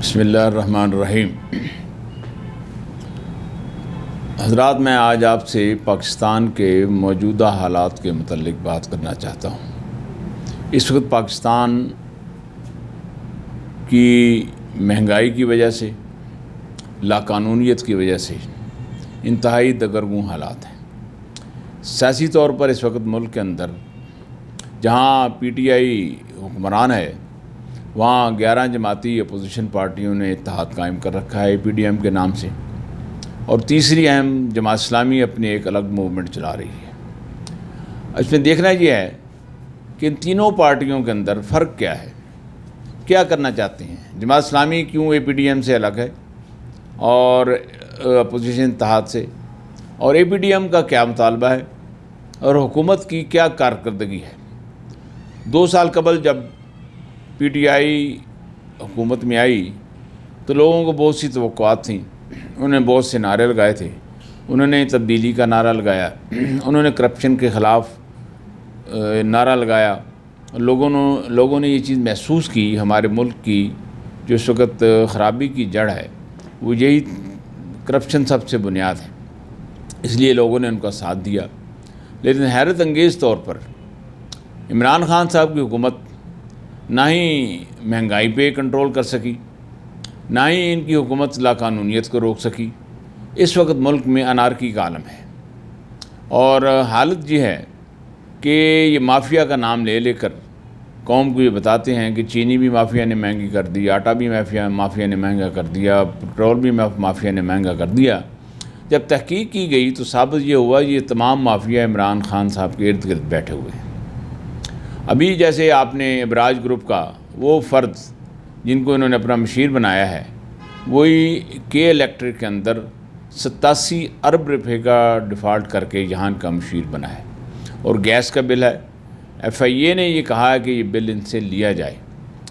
بسم اللہ الرحمن الرحیم۔ حضرات، میں آج آپ سے پاکستان کے موجودہ حالات کے متعلق بات کرنا چاہتا ہوں۔ اس وقت پاکستان کی مہنگائی کی وجہ سے، لاقانونیت کی وجہ سے انتہائی دگرگوں حالات ہیں۔ سیاسی طور پر اس وقت ملک کے اندر جہاں پی ٹی آئی حکمران ہے، وہاں 11 جماعتی اپوزیشن پارٹیوں نے اتحاد قائم کر رکھا ہے پی ڈی ایم کے نام سے، اور تیسری اہم جماعت اسلامی اپنی ایک الگ موومنٹ چلا رہی ہے۔ اس میں دیکھنا یہ ہے کہ ان تینوں پارٹیوں کے اندر فرق کیا ہے، کیا کرنا چاہتے ہیں۔ جماعت اسلامی کیوں اے پی ڈی ایم سے الگ ہے اور اپوزیشن اتحاد سے، اور اے پی ڈی ایم کا کیا مطالبہ ہے اور حکومت کی کیا کارکردگی ہے۔ 2 سال قبل جب پی ٹی آئی حکومت میں آئی تو لوگوں کو بہت سی توقعات تھیں، انہوں نے بہت سے نعرے لگائے تھے۔ انہوں نے تبدیلی کا نعرہ لگایا، انہوں نے کرپشن کے خلاف نعرہ لگایا۔ لوگوں نے یہ چیز محسوس کی، ہمارے ملک کی جو اس وقت خرابی کی جڑ ہے وہ یہی کرپشن سب سے بنیاد ہے، اس لیے لوگوں نے ان کا ساتھ دیا۔ لیکن حیرت انگیز طور پر عمران خان صاحب کی حکومت نہ ہی مہنگائی پہ کنٹرول کر سکی، نہ ہی ان کی حکومت لاقانونیت کو روک سکی۔ اس وقت ملک میں انارکی کا عالم ہے، اور حالت یہ ہے کہ یہ مافیا کا نام لے لے کر قوم کو یہ بتاتے ہیں کہ چینی بھی مافیا نے مہنگی کر دی، آٹا بھی مافیا نے مہنگا کر دیا، پٹرول بھی مافیا نے مہنگا کر دیا۔ جب تحقیق کی گئی تو ثابت یہ ہوا یہ تمام مافیا عمران خان صاحب کے ارد گرد بیٹھے ہوئے ہیں۔ ابھی جیسے آپ نے ابراج گروپ کا وہ فرد جن کو انہوں نے اپنا مشیر بنایا ہے، وہی کے الیکٹرک کے اندر 87 ارب روپے کا ڈیفالٹ کر کے یہاں کا مشیر بنا ہے، اور گیس کا بل ہے۔ ایف آئی اے نے یہ کہا ہے کہ یہ بل ان سے لیا جائے،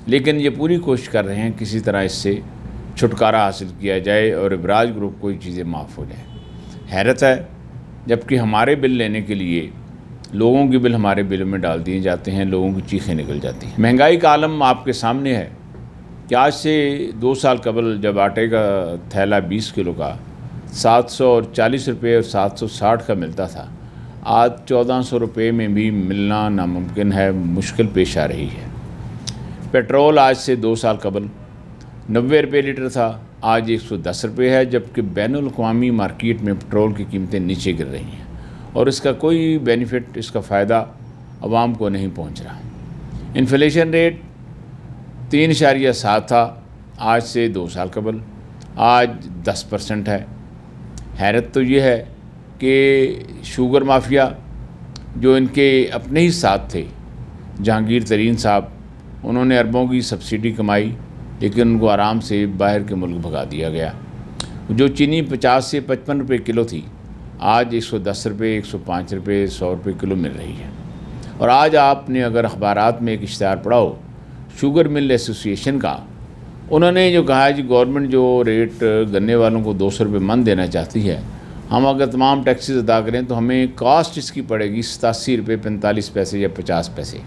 لیکن یہ پوری کوشش کر رہے ہیں کسی طرح اس سے چھٹکارا حاصل کیا جائے اور ابراج گروپ کو یہ چیزیں معاف ہو جائیں۔ حیرت ہے، جبکہ ہمارے بل لینے کے لیے لوگوں کے بل ہمارے بل میں ڈال دیے جاتے ہیں، لوگوں کی چیخیں نکل جاتی ہیں۔ مہنگائی کا عالم آپ کے سامنے ہے کہ آج سے 2 سال قبل جب آٹے کا تھیلا 20 کلو کا 740 روپے اور 760 کا ملتا تھا، آج 1400 روپے میں بھی ملنا ناممکن ہے، مشکل پیش آ رہی ہے۔ پیٹرول آج سے 2 سال قبل 90 روپے لیٹر تھا، آج 110 روپے ہے، جبکہ بین الاقوامی مارکیٹ میں پیٹرول کی قیمتیں نیچے گر رہی ہیں، اور اس کا کوئی بینیفٹ، اس کا فائدہ عوام کو نہیں پہنچ رہا۔ انفلیشن ریٹ 3.7 تھا آج سے 2 سال قبل، آج 10% ہے۔ حیرت تو یہ ہے کہ شوگر مافیا جو ان کے اپنے ہی ساتھ تھے، جہانگیر ترین صاحب، انہوں نے اربوں کی سبسڈی کمائی، لیکن ان کو آرام سے باہر کے ملک بھگا دیا گیا۔ جو چینی 50 سے 55 روپے کلو تھی، آج 110 روپے، 105 روپے، 100 روپے کلو مل رہی ہے۔ اور آج آپ نے اگر اخبارات میں ایک اشتہار پڑھا ہو شوگر مل ایسوسی ایشن کا، انہوں نے جو کہا ہے جی گورنمنٹ جو ریٹ گنے والوں کو 200 روپے من دینا چاہتی ہے، ہم اگر تمام ٹیکسز ادا کریں تو ہمیں کاسٹ اس کی پڑے گی 87 روپے 45 پیسے یا 50 پیسے۔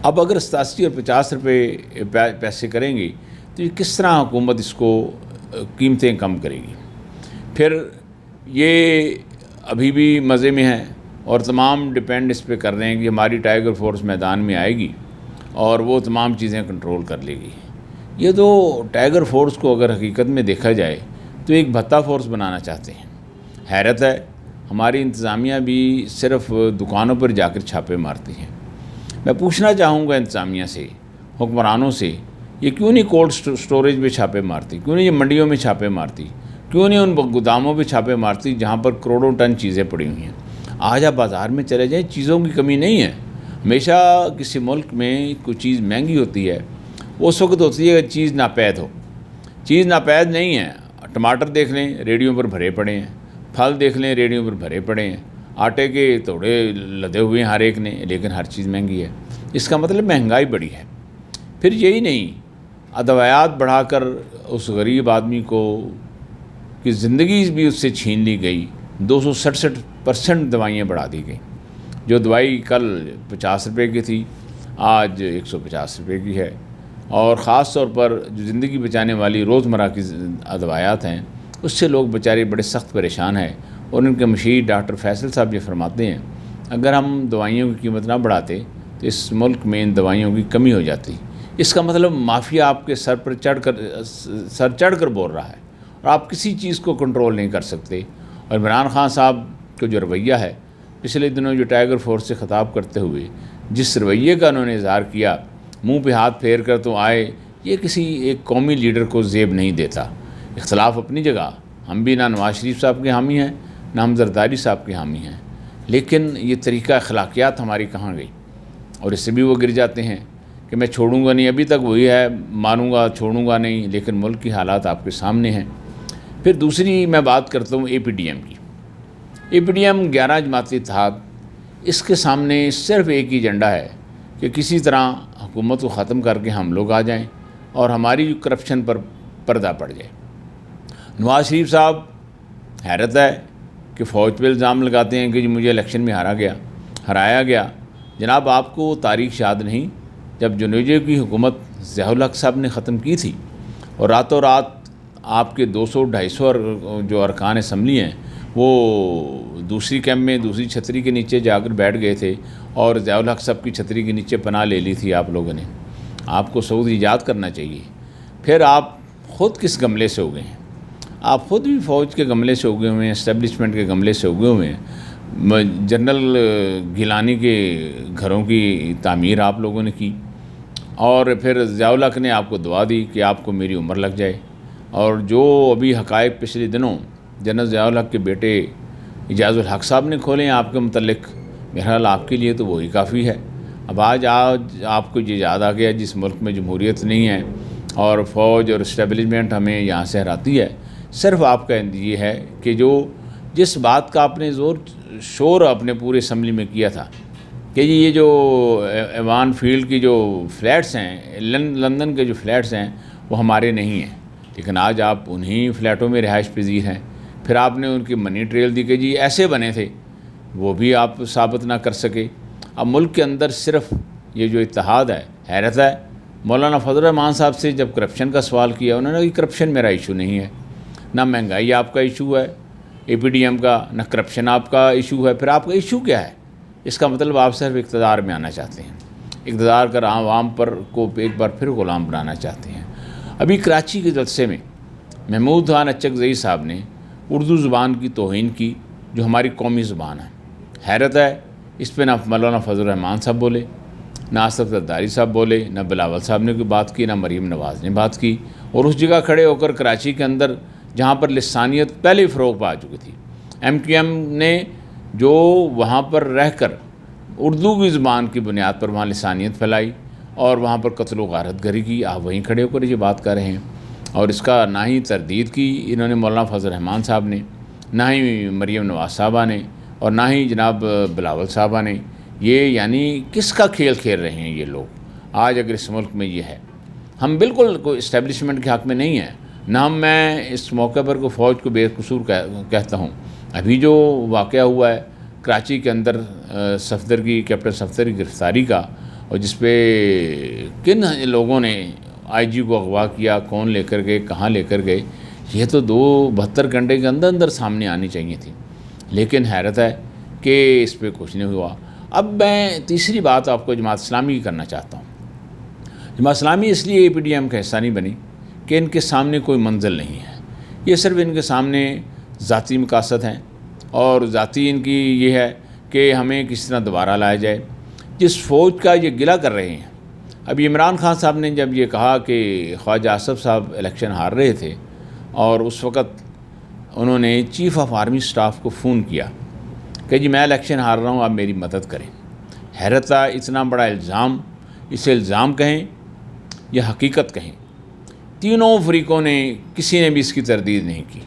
اب اگر 87 اور 50 روپے پیسے کریں گی تو یہ کس طرح حکومت اس کو قیمتیں کم کرے گی؟ پھر یہ ابھی بھی مزے میں ہیں، اور تمام ڈیپینڈ اس پہ کر رہے ہیں کہ ہماری ٹائیگر فورس میدان میں آئے گی اور وہ تمام چیزیں کنٹرول کر لے گی۔ یہ تو ٹائیگر فورس کو اگر حقیقت میں دیکھا جائے تو ایک بھتہ فورس بنانا چاہتے ہیں۔ حیرت ہے، ہماری انتظامیہ بھی صرف دکانوں پر جا کر چھاپے مارتی ہیں۔ میں پوچھنا چاہوں گا انتظامیہ سے، حکمرانوں سے، یہ کیوں نہیں کولڈ سٹوریج پہ چھاپے مارتی؟ کیوں نہیں یہ منڈیوں میں چھاپے مارتی؟ کیوں نہیں ان گوداموں پہ چھاپے مارتی جہاں پر کروڑوں ٹن چیزیں پڑی ہوئی ہیں؟ آج آپ بازار میں چلے جائیں، چیزوں کی کمی نہیں ہے۔ ہمیشہ کسی ملک میں کوئی چیز مہنگی ہوتی ہے، اس وقت ہوتی ہے کہ چیز ناپید ہو۔ چیز ناپید نہیں ہے۔ ٹماٹر دیکھ لیں، ریڑھیوں پر بھرے پڑے ہیں، پھل دیکھ لیں، ریڑھیوں پر بھرے پڑے ہیں، آٹے کے توڑے لدے ہوئے ہیں ہر ایک نے، لیکن ہر چیز مہنگی ہے۔ اس کا مطلب مہنگائی بڑھی ہے۔ پھر یہی نہیں، ادویات بڑھا کر اس غریب آدمی کو کی زندگی بھی اس سے چھین لی گئی۔ 267% دوائیاں بڑھا دی گئیں۔ جو دوائی کل 50 روپے کی تھی، آج 150 روپے کی ہے، اور خاص طور پر جو زندگی بچانے والی روزمرہ کی ادویات ہیں اس سے لوگ بیچارے بڑے سخت پریشان ہیں۔ اور ان کے مشیر ڈاکٹر فیصل صاحب یہ فرماتے ہیں اگر ہم دوائیوں کی قیمت نہ بڑھاتے تو اس ملک میں ان دوائیوں کی کمی ہو جاتی۔ اس کا مطلب مافیا آپ کے سر چڑھ کر بول رہا ہے اور آپ کسی چیز کو کنٹرول نہیں کر سکتے۔ اور عمران خان صاحب کا جو رویہ ہے پچھلے دنوں جو ٹائیگر فورس سے خطاب کرتے ہوئے جس رویے کا انہوں نے اظہار کیا، منہ پہ ہاتھ پھیر کر تو آئے، یہ کسی ایک قومی لیڈر کو زیب نہیں دیتا۔ اختلاف اپنی جگہ، ہم بھی نہ نواز شریف صاحب کے حامی ہیں نہ ہم زرداری صاحب کے حامی ہیں، لیکن یہ طریقہ اخلاقیات ہماری کہاں گئی؟ اور اس سے بھی وہ گر جاتے ہیں کہ میں چھوڑوں گا نہیں، ابھی تک وہی ہے، مانوں گا چھوڑوں گا نہیں، لیکن ملک کی حالات آپ کے سامنے ہیں۔ پھر دوسری میں بات کرتا ہوں اے پی ڈی ایم کی۔ اے پی ڈی ایم 11 جماعتی اتحاد، اس کے سامنے صرف ایک ہی ایجنڈا ہے کہ کسی طرح حکومت کو ختم کر کے ہم لوگ آ جائیں اور ہماری جو کرپشن پر پردہ پڑ جائے۔ نواز شریف صاحب حیرت ہے کہ فوج پہ الزام لگاتے ہیں کہ جی مجھے الیکشن میں ہرایا گیا۔ جناب آپ کو تاریخ یاد نہیں جب جنوجے کی حکومت ضیاء الحق صاحب نے ختم کی تھی اور راتوں رات آپ کے 200-250 جو ارکان اسمبلی ہیں وہ دوسری کیمپ میں دوسری چھتری کے نیچے جا کر بیٹھ گئے تھے اور ضیاء الحق صاحب کی چھتری کے نیچے پناہ لے لی تھی آپ لوگوں نے۔ آپ کو سعود ایجاد کرنا چاہیے۔ پھر آپ خود کس گملے سے ہو گئے ہیں؟ آپ خود بھی فوج کے گملے سے اگے ہوئے ہیں، اسٹیبلشمنٹ کے گملے سے اگے ہوئے ہیں۔ جنرل گیلانی کے گھروں کی تعمیر آپ لوگوں نے کی اور پھر ضیاء الحق نے آپ کو دعا دی کہ آپ کو میری عمر لگ جائے۔ اور جو ابھی حقائق پچھلے دنوں جنرل ضیاء الحق کے بیٹے اعجاز الحق صاحب نے کھولے ہیں آپ کے متعلق، بہرحال آپ کے لیے تو وہی کافی ہے۔ اب آج آپ کو یہ یاد آ گیا جس ملک میں جمہوریت نہیں ہے اور فوج اور اسٹیبلشمنٹ ہمیں یہاں سے ہراتی ہے، صرف آپ کا یہ ہے کہ جس بات کا آپ نے شور اپنے پورے اسمبلی میں کیا تھا کہ یہ جو ایوان فیلڈ کی جو فلیٹس ہیں، لندن کے جو فلیٹس ہیں وہ ہمارے نہیں ہیں، لیکن آج آپ انہی فلیٹوں میں رہائش پذیر ہیں۔ پھر آپ نے ان کی منی ٹریل دی کہ جی ایسے بنے تھے، وہ بھی آپ ثابت نہ کر سکے۔ اب ملک کے اندر صرف یہ جو اتحاد ہے، حیرت ہے۔ مولانا فضل الرحمان صاحب سے جب کرپشن کا سوال کیا، انہوں نے کہا کہ کرپشن میرا ایشو نہیں ہے، نہ مہنگائی آپ کا ایشو ہے اے پی ڈی ایم کا، نہ کرپشن آپ کا ایشو ہے، پھر آپ کا ایشو کیا ہے؟ اس کا مطلب آپ صرف اقتدار میں آنا چاہتے ہیں، اقتدار کر عوام پر کو ایک بار پھر غلام بنانا چاہتے ہیں۔ ابھی کراچی کے جلسے میں محمود خان اچکزئی صاحب نے اردو زبان کی توہین کی جو ہماری قومی زبان ہے۔ حیرت ہے، اس پہ نہ مولانا فضل الرحمان صاحب بولے، نہ اسد زرداری صاحب بولے، نہ بلاول صاحب نے کوئی بات کی، نہ مریم نواز نے بات کی۔ اور اس جگہ کھڑے ہو کر کراچی کے اندر جہاں پر لسانیت پہلے ہی فروغ پا چکی تھی، ایم کیو ایم نے جو وہاں پر رہ کر اردو کی زبان کی بنیاد پر وہاں لسانیت پھیلائی اور وہاں پر قتل و غارت گری کی، آپ وہیں کھڑے ہو کر یہ بات کر رہے ہیں۔ اور اس کا نہ ہی تردید کی انہوں نے مولانا فضل الرحمان صاحب نے، نہ ہی مریم نواز صاحبہ نے، اور نہ ہی جناب بلاول صاحبہ نے۔ یہ یعنی کس کا کھیل کھیل رہے ہیں یہ لوگ آج اگر اس ملک میں یہ ہے؟ ہم بالکل کوئی اسٹیبلشمنٹ کے حق میں نہیں ہیں، نہ میں اس موقع پر کو فوج کو بے قصور کہتا ہوں۔ ابھی جو واقعہ ہوا ہے کراچی کے اندر کیپٹن صفدر کی گرفتاری کا، اور جس پہ کن لوگوں نے آئی جی کو اغوا کیا، کون لے کر گئے، کہاں لے کر گئے، یہ تو 72 گھنٹے کے اندر سامنے آنی چاہیے تھی، لیکن حیرت ہے کہ اس پہ کچھ نہیں ہوا۔ اب میں تیسری بات آپ کو جماعت اسلامی کی کرنا چاہتا ہوں۔ جماعت اسلامی اس لیے اے پی ڈی ایم کا حصہ نہیں بنی کہ ان کے سامنے کوئی منزل نہیں ہے، یہ صرف ان کے سامنے ذاتی مقاصد ہیں، اور ذاتی ان کی یہ ہے کہ ہمیں کس طرح دوبارہ لایا جائے۔ جس فوج کا یہ گلہ کر رہے ہیں، ابھی عمران خان صاحب نے جب یہ کہا کہ خواجہ آصف صاحب الیکشن ہار رہے تھے اور اس وقت انہوں نے چیف آف آرمی سٹاف کو فون کیا کہ جی میں الیکشن ہار رہا ہوں، آپ میری مدد کریں۔ حیرت ہے، اتنا بڑا الزام، اسے الزام کہیں یا حقیقت کہیں، تینوں فریقوں نے کسی نے بھی اس کی تردید نہیں کی۔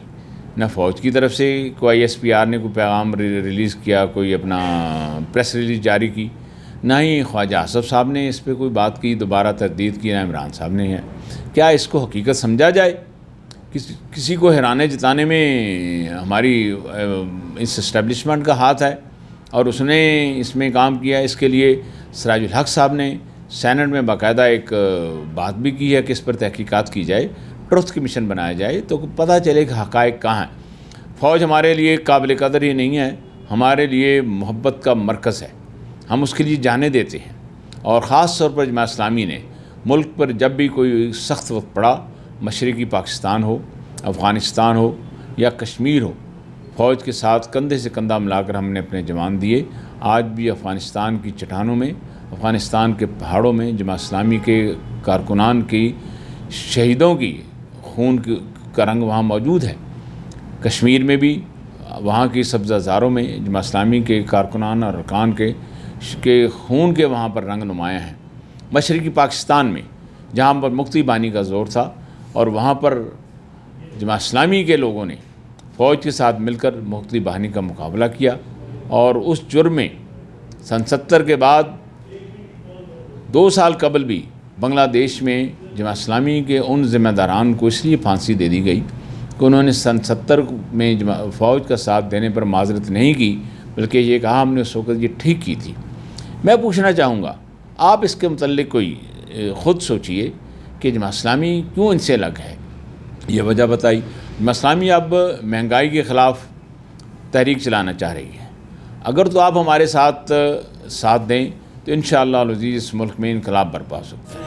نہ فوج کی طرف سے کوئی ایس پی آر نے کوئی پیغام ریلیز کیا، کوئی اپنا پریس ریلیز جاری کی، نہ ہی خواجہ آصف صاحب نے اس پہ کوئی بات کی، دوبارہ تردید کی، نہ عمران صاحب نے ہے۔ کیا اس کو حقیقت سمجھا جائے؟ کسی کو حیرانے جتانے میں ہماری اس اسٹیبلشمنٹ کا ہاتھ ہے اور اس نے اس میں کام کیا۔ اس کے لیے سراج الحق صاحب نے سینٹ میں باقاعدہ ایک بات بھی کی ہے کہ اس پر تحقیقات کی جائے، ٹروتھ کمیشن بنایا جائے تو پتہ چلے کہ حقائق کہاں ہیں۔ فوج ہمارے لیے قابل قدر ہی نہیں ہے، ہمارے لیے محبت کا مرکز ہے، ہم اس کے لیے جانیں دیتے ہیں۔ اور خاص طور پر جماعت اسلامی نے ملک پر جب بھی کوئی سخت وقت پڑا، مشرقی پاکستان ہو، افغانستان ہو یا کشمیر ہو، فوج کے ساتھ کندھے سے کندھا ملا کر ہم نے اپنے جوان دیے۔ آج بھی افغانستان کی چٹانوں میں، افغانستان کے پہاڑوں میں جماعت اسلامی کے کارکنان کی شہیدوں کی خون کا رنگ وہاں موجود ہے۔ کشمیر میں بھی وہاں کی سبزہ زاروں میں جماعت اسلامی کے کارکنان اور ارکان کے خون کے وہاں پر رنگ نمایاں ہیں۔ مشرقی پاکستان میں جہاں پر مفتی بانی کا زور تھا اور وہاں پر جماعت اسلامی کے لوگوں نے فوج کے ساتھ مل کر مفتی بانی کا مقابلہ کیا، اور اس جرم میں سن 70 کے بعد 2 سال قبل بھی بنگلہ دیش میں جماعت اسلامی کے ان ذمہ داران کو اس لیے پھانسی دے دی گئی کہ انہوں نے سن 70 میں فوج کا ساتھ دینے پر معذرت نہیں کی، بلکہ یہ کہا ہم نے اس وقت یہ ٹھیک کی تھی۔ میں پوچھنا چاہوں گا، آپ اس کے متعلق کوئی خود سوچئے کہ جماعت اسلامی کیوں ان سے الگ ہے، یہ وجہ بتائی۔ جماعت اسلامی اب مہنگائی کے خلاف تحریک چلانا چاہ رہی ہے، اگر تو آپ ہمارے ساتھ دیں تو انشاءاللہ العزیز اس ملک میں انقلاب برپا ہو سکتا ہے۔